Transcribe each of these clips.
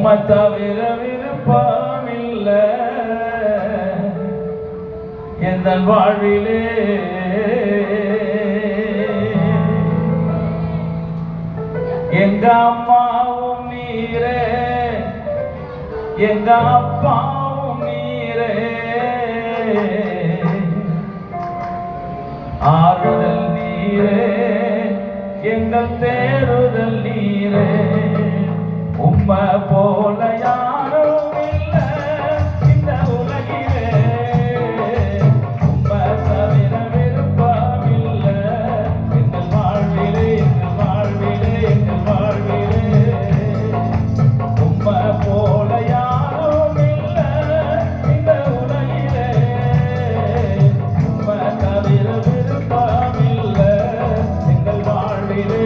உம்மை தவிர விருப்பமில்ல எந்த வாழ்விலே. எங்க அம்மாவும் நீரே, எங்க அப்பாவும் நீரே, ஆறுதல் நீரே, எங்கள் தேறுதல் நீரே. உம்மை போல யாரும் இல்லை இந்த உலகிலே. உம்மை தவிர விருப்பமில்லை எங்கள் வாழ்விலே, எங்கள் வாழ்விலே, எங்கள் வாழ்விலே. உம்மை போல யாரும் இல்லை இந்த உலகிலே. உம்மை தவிர விருப்பமில்லை எங்கள் வாழ்விலே.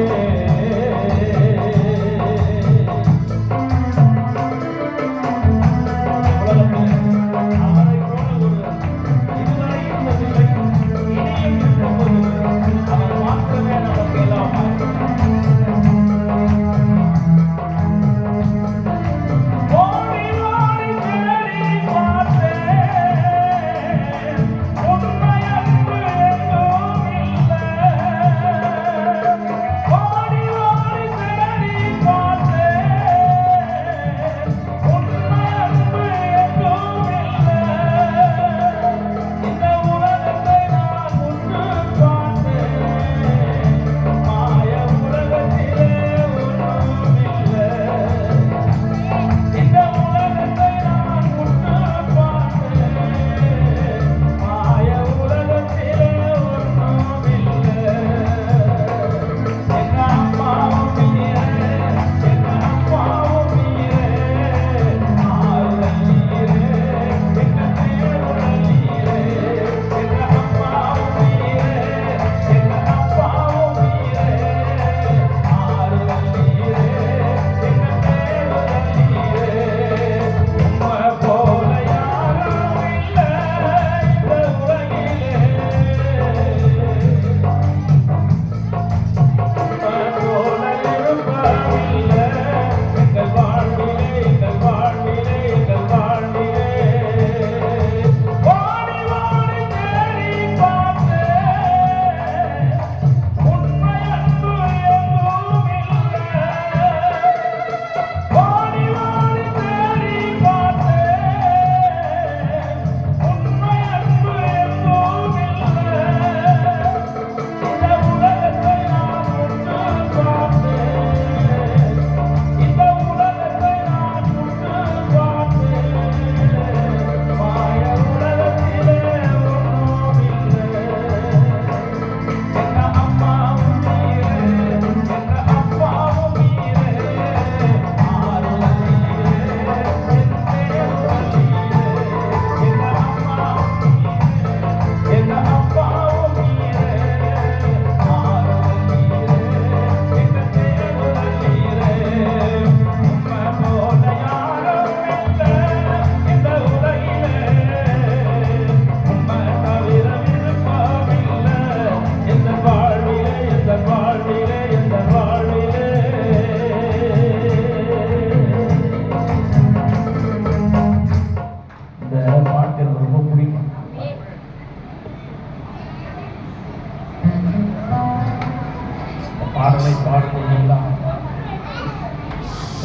பாடலை பாடும்போதெல்லாம்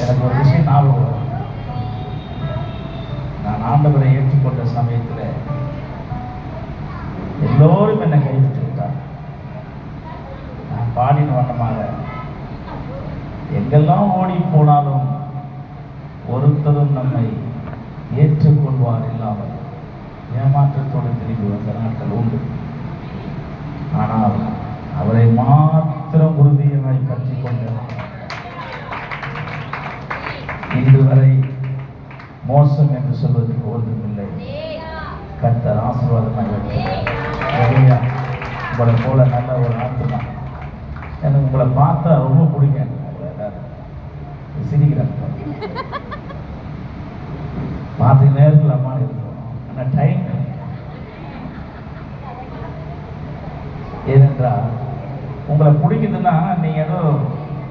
எனக்கு ஒரு விஷயம் ஞாபகம் வரும். நான் ஆண்டவரை ஏற்றுக்கொண்ட சமயத்தில் எல்லோரும் என்னை கைவிட்டு விட்டார். நான் பாடின வண்ணமாக எங்கெல்லாம் ஓடி போனாலும் ஒருத்தரும் நம்மை ஏற்றுக்கொள்வார் இல்லாமல் ஏமாற்றத்தோடு திரும்பி வந்த நாட்கள் உண்டு. ஆனால் அவரை மாத்திரம் உறுதியாய் பற்றி கொண்டு இன்று வரை மோசம் என்று சொல்வதற்கு ஒன்றுமில்லை. கர்த்தர் ஆசீர்வாதமாய் வைக்கிறார். உங்களை போல நல்ல ஒரு ஆத்மா எனக்கு உங்களை பார்த்தா ரொம்ப பிடிக்கும். சிரிக்கிறாங்க பார்த்து நேரத்தில் அம்மா இருக்கணும். ஆனால் டைம் ஏனென்றால் உங்களை பிடிக்குதுன்னா நீங்கள் ஏதோ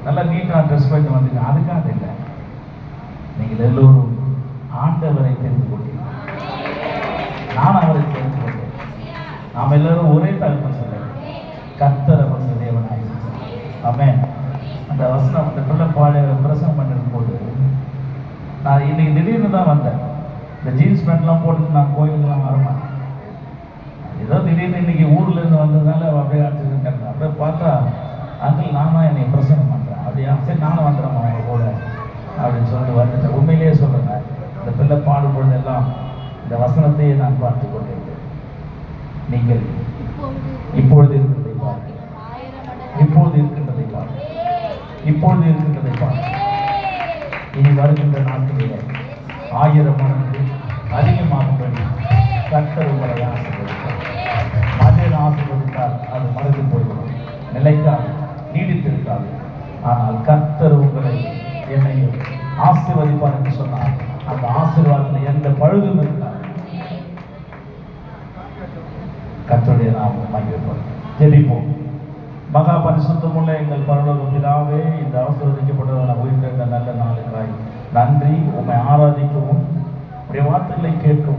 நல்லா நீட்டாக ட்ரெஸ் பண்ணி வந்துங்க, அதுக்காக இல்லை. நீங்கள் எல்லோரும் ஆண்டவரை தெரிந்து கொண்டீர்கள். நான் அவரை தெரிந்து கொண்டேன். நாம் எல்லாரும் ஒரே தகவல் சொல்ல கர்த்தர் அவர்கள் தேவனாய். ஆமென். அந்த வசனம் அந்த பிள்ளைப்பாடு பிரசங்கம் பண்ணிருக்கும்போது நான் இன்னைக்கு திடீர்னு தான் வந்தேன். இந்த ஜீன்ஸ் பேண்ட்லாம் போட்டு நான் கோயிலுக்கெல்லாம் வரமாட்டேன். ஏதோ திடீர்னு இன்னைக்கு ஊர்ல இருந்து வந்ததுனால அப்படியே அடிச்சுருக்கேன். அப்படியே பார்த்தா அங்கிள் நான் தான் என்னை பிரசங்கம் பண்ணுறேன். அப்படியா சரி நானும் வந்துடுறேன் அவங்க கூட அப்படின்னு சொல்லிட்டு வந்துட்டேன். உண்மையிலேயே சொல்கிறேன், இந்த பிள்ளை பாடும்பொழுது எல்லாம் இந்த வசனத்தையே நான் பார்த்து கொண்டிருந்தேன். நீங்கள் இப்பொழுது இருக்கின்றதை பாருங்கள், இப்பொழுது இருக்கின்றதை பாருங்கள், இப்பொழுது இருக்கின்றதை பாருங்கள். இனி வருகின்ற நாட்களிலே 1000 மடங்கு அதிகமாகும்படி கர்த்தர் உங்களை ஆசீர்வதிப்பார். மனிதன் ஆசீர்வதித்தால் அது மறந்து போய்விடும், நிலைக்காது, நீடித்திருக்காது. ஆனால் கர்த்தர் உங்களை என்னையும் ஆசீர்வதிப்பார் என்று சொன்னார். அந்த ஆசீர்வாதத்தில் எந்த பழுதும் இருக்காது. கர்த்தருடைய நாமம் மகிமைப்படும். ஜெபிப்போம். மகா பரிசுத்தமுள்ள எங்கள் பரலோக பிதாவே, இந்த ஆசீர்வதிக்கப்பட்டதான உயிர்த்தெழுந்த நல்ல நாளுக்காய் நன்றி. உம்மை ஆராதிக்கவும் உடைய வார்த்தைகளை கேட்கவும்